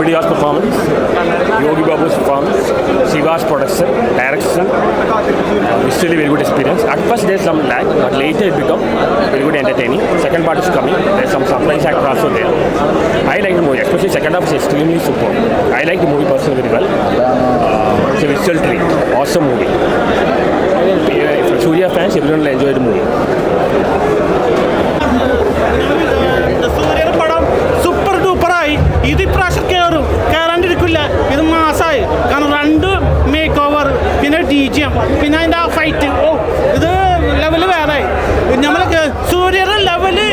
Surya's performance, Yogi Babu's performance, Shiva's production, direction, visually very good experience. At first there's some lag, but later it become very good entertaining. Second part is coming, there's some surprise actor also there. I like the movie, especially second half is extremely superb. I like the movie personally very well. It's a visual treat, awesome movie. For Surya fans, everyone will enjoy the movie. സൂര്യയുടെ പടം super ഡൂപ്പറായി. ഇത് ഇപ്രാവശ്യം കയറാണ്ടിരിക്കില്ല. ഇത് മാസമായി. കാരണം 2 make over, പിന്നെ DGM, പിന്നെ അതിൻ്റെ ആ ഫൈറ്റ്, ഇത് ലെവല് വേറെ. നമ്മൾ സൂര്യയുടെ ലെവല്,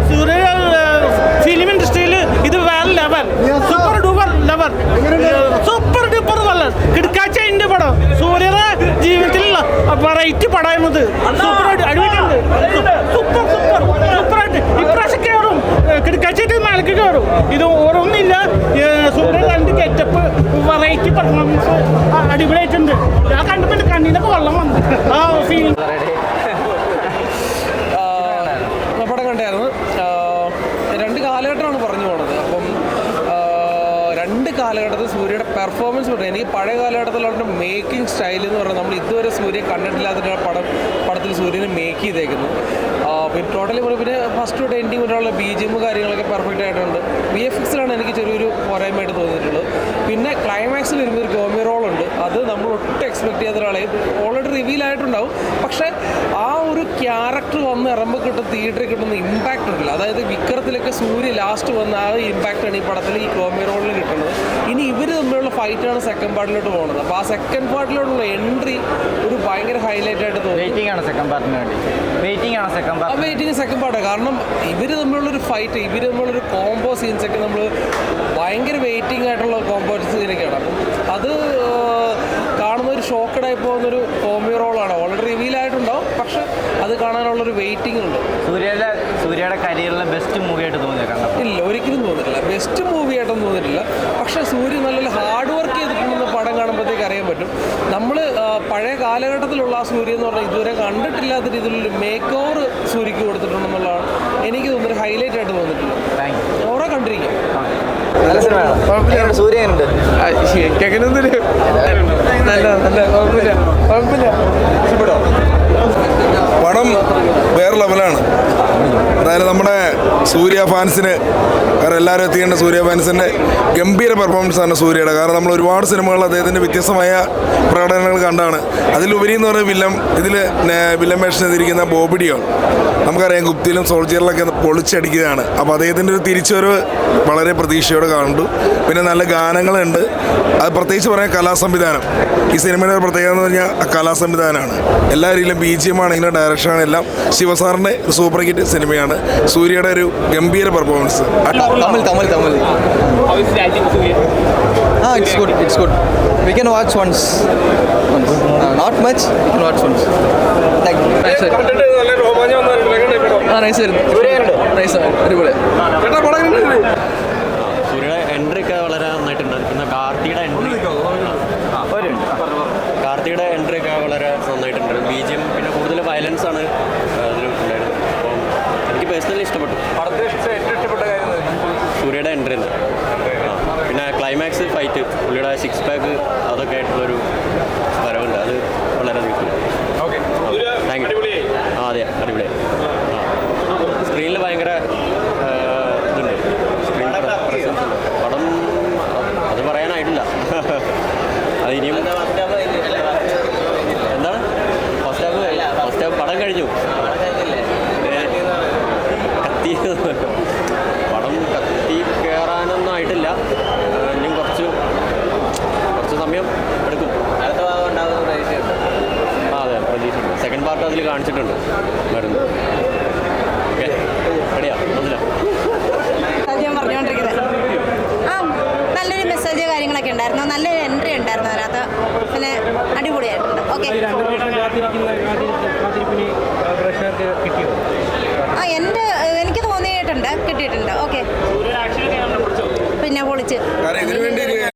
സൂര്യ ഫിലിം ഇൻഡസ്ട്രിയിൽ ഇത് വേറെ level. Super duper level, super duper level. കിടക്കാഴ്ച എൻ്റെ പടം സൂര്യയുടെ ജീവിതത്തിലുള്ള വെറൈറ്റി പടമായിരുന്നത്. സൂപ്പർ അടിപൊളിയുണ്ട്. സൂപ്പർ സൂപ്പർ സൂപ്പറായിട്ട് ഇപ്രാവശ്യം കയറും. കിടക്കാഴ്ചയായിട്ട് മേലേക്ക് കയറും. ഇത് ഓരോന്നില്ല. സൂര്യ 2 ഗെറ്റപ്പ്, വെറൈറ്റി പെർഫോമൻസ് അടിപൊളിയായിട്ടുണ്ട്. ആ കണ്ടപ്പോൾ കണ്ണിനൊക്കെ വെള്ളം വന്നു. ആ ഫീലിംഗ് പടം കണ്ടായിരുന്നു. 2 കാലഘട്ടമാണ് പറഞ്ഞു പോണത്. അപ്പം 2 കാലഘട്ടത്തിൽ സൂര്യയുടെ പെർഫോമൻസ് പറഞ്ഞു. എനിക്ക് പഴയ കാലഘട്ടത്തിലുള്ള മേക്കിംഗ് സ്റ്റൈൽ എന്ന് പറഞ്ഞാൽ നമ്മൾ ഇതുവരെ സൂര്യ കണ്ടിട്ടില്ലാത്ത പടത്തിൽ സൂര്യനെ മേക്ക് ചെയ്തേക്കുന്നു. പിന്നെ ടോട്ടലി പിന്നെ ഫസ്റ്റ് തൊട്ട് എൻഡിങ് വരെയുള്ള BGM കാര്യങ്ങളൊക്കെ പെർഫെക്റ്റ് ആയിട്ടുണ്ട്. VFXിലാണ് എനിക്ക് ചെറിയൊരു പോരായ്മയായിട്ട് തോന്നിയിട്ടുള്ളത്. പിന്നെ ക്ലൈമാക്സിൽ വരുമ്പോൾ ഒരു ഗോമി റോളുണ്ട്. അത് നമ്മൾ ഒട്ടും എക്സ്പെക്ട് ചെയ്യാത്ത ഒരാളെ ഓൾറെഡി റിവീൽ ആയിട്ടുണ്ടാവും. പക്ഷേ ആ ഒരു ക്യാരക്ടർ വന്ന് ഇറമ്പ് കിട്ടുന്ന തിയേറ്ററിൽ കിട്ടുന്ന ഇമ്പാക്റ്റ് ഉണ്ടല്ലോ, അതായത് വിക്രത്തിലൊക്കെ സൂര്യ ലാസ്റ്റ് വന്ന ആ ഇമ്പാക്റ്റാണ് ഈ പടത്തിൽ ഈ ഗോമി റോളിൽ കിട്ടുന്നത്. ഇനി ഇവർ തമ്മിലുള്ള ഫൈറ്റാണ് സെക്കൻഡ് പാർട്ടിലോട്ട് പോകുന്നത്. അപ്പോൾ ആ സെക്കൻഡ് പാർട്ടിലോട്ടുള്ള എൻട്രി ഒരു ഭയങ്കര ഹൈലൈറ്റ് ആയിട്ട് തോന്നി. വെയിറ്റിംഗ് സെക്കൻഡ് പാർട്ടാണ്. കാരണം ഇവർ തമ്മിലുള്ളൊരു ഫൈറ്റ്, ഇവർ തമ്മിലുള്ളൊരു കോംബോ സീൻസൊക്കെ നമ്മൾ ഭയങ്കര വെയിറ്റിംഗ് ആയിട്ടുള്ള കോംബോ സീനൊക്കെയാണ്. അപ്പം അത് കാണുന്ന ഒരു ഷോക്കഡായി പോകുന്നൊരു കോമി റോളാണ്. ഓൾറെഡി റിവീൽ ആയിട്ടുണ്ടാവും, പക്ഷെ അത് കാണാനുള്ളൊരു വെയിറ്റിംഗ് ഉണ്ട്. സൂര്യയുടെ കരിയറിലെ ബെസ്റ്റ് മൂവിയായിട്ട് തോന്നിയേക്കാം? ഇല്ല, ഒരിക്കലും തോന്നിയിട്ടില്ല. ബെസ്റ്റ് മൂവിയായിട്ടൊന്നും തോന്നിയിട്ടില്ല. പക്ഷേ സൂര്യ നല്ല ഹാർഡ് വർക്ക് ചെയ്തിട്ടുണ്ടെന്ന് പടം കാണുമ്പോഴത്തേക്ക് അറിയാൻ പറ്റും. നമ്മൾ പഴയ കാലഘട്ടത്തിലുള്ള ആ സൂര്യ എന്ന് പറഞ്ഞാൽ ഇതുവരെ കണ്ടിട്ടില്ലാത്ത രീതിയിലൊരു മേക്ക് ഓവർ സൂര്യക്ക് കൊടുത്തിട്ടുണ്ടെന്നുള്ളതാണ് എനിക്ക് തോന്നുന്നൊരു ഹൈലൈറ്റ് ആയിട്ട് തോന്നിയിട്ടുണ്ട്. ഓരോ കണ്ടിരിക്കും. നല്ല സിനിമയാണ്. സൂര്യ ഉണ്ട് പടം വേറെ ലെവലാണ്. അതായത് നമ്മുടെ സൂര്യ ഫാൻസിന്, കാരണം എല്ലാവരും എത്തിക്കേണ്ട സൂര്യ ഫാൻസിൻ്റെ ഗംഭീര പെർഫോമൻസാണ് സൂര്യയുടെ. കാരണം നമ്മൾ ഒരുപാട് സിനിമകൾ അദ്ദേഹത്തിൻ്റെ വ്യത്യസ്തമായ പ്രകടനങ്ങൾ കണ്ടാണ്. അതിലുപരി എന്ന് പറയുന്നത് വില്ലൻ വേഷം ചെയ്തിരിക്കുന്ന ബോബി ഡിയോൾ, നമുക്കറിയാം ഗുപ്തിയിലും സോൾജിയറിലൊക്കെ പൊളിച്ചടിക്കുകയാണ്. അപ്പോൾ അദ്ദേഹത്തിൻ്റെ ഒരു തിരിച്ചുവരവ് വളരെ പ്രതീക്ഷയോടെ കണ്ടു. പിന്നെ നല്ല ഗാനങ്ങളുണ്ട്. അത് പ്രത്യേകിച്ച് പറയാൻ കലാസംവിധാനം, ഈ സിനിമയുടെ ഒരു പ്രത്യേകത എന്ന് പറഞ്ഞാൽ കലാസംവിധാനമാണ്. എല്ലാ രീതിയിലും BGM ആണെങ്കിലും ഡയറക്ഷനാണ് എല്ലാം ശിവസാറിൻ്റെ ഒരു സൂപ്പർ ഹിറ്റ് സിനിമയാണ്. സൂര്യയുടെ ഒരു ഗംഭീര performance. Tamil it's good. We can watch once. Not much, we can watch once. Nice അടിപൊളി. സൂര്യയുടെ എൻട്രി ഒക്കെ വളരെ നന്നായിട്ടുണ്ട്. പിന്നെ കാർത്തിയുടെ എൻട്രി ഒക്കെ വളരെ നന്നായിട്ടുണ്ട്. BGM പിന്നെ കൂടുതൽ വയലൻസ് ആണ് അതിൽ ഉണ്ടായിരുന്നത്. അപ്പം എനിക്ക് പേഴ്സണലി ഇഷ്ടപ്പെട്ടു. സൂര്യയുടെ എൻട്രി ഉണ്ട്. പിന്നെ ക്ലൈമാക്സ് ഫൈറ്റ്, പുള്ളിയുടെ 6 പാക്ക് അതൊക്കെ ആയിട്ടുള്ളൊരു വരവുണ്ട്. അത് വളരെയധികം താങ്ക് യു. അതെ, അടിപൊളിയായി. സ്ക്രീനിൽ ഭയങ്കര ഇതുണ്ട്. സ്ക്രീൻ പ്രസൻസ് ഉണ്ട്. പടം അത് പറയാനായിട്ടില്ല. അത് ഇനിയും എന്താണ് ഫസ്റ്റ് ഹാഫ് പടം കഴിഞ്ഞു. പടം കത്തി കയറാനൊന്നും ആയിട്ടില്ല. ഇനിയും കുറച്ച് സമയം എടുക്കും. അതെ, പ്രതീക്ഷയുണ്ട്. സെക്കൻഡ് പാർട്ട് അതിൽ കാണിച്ചിട്ടുണ്ട് വരുന്നു. ഓക്കെ, റെഡിയാ? പറഞ്ഞുകൊണ്ടിരിക്കുന്നത് നല്ലൊരു മെസ്സേജ് കാര്യങ്ങളൊക്കെ ഉണ്ടായിരുന്നു. നല്ല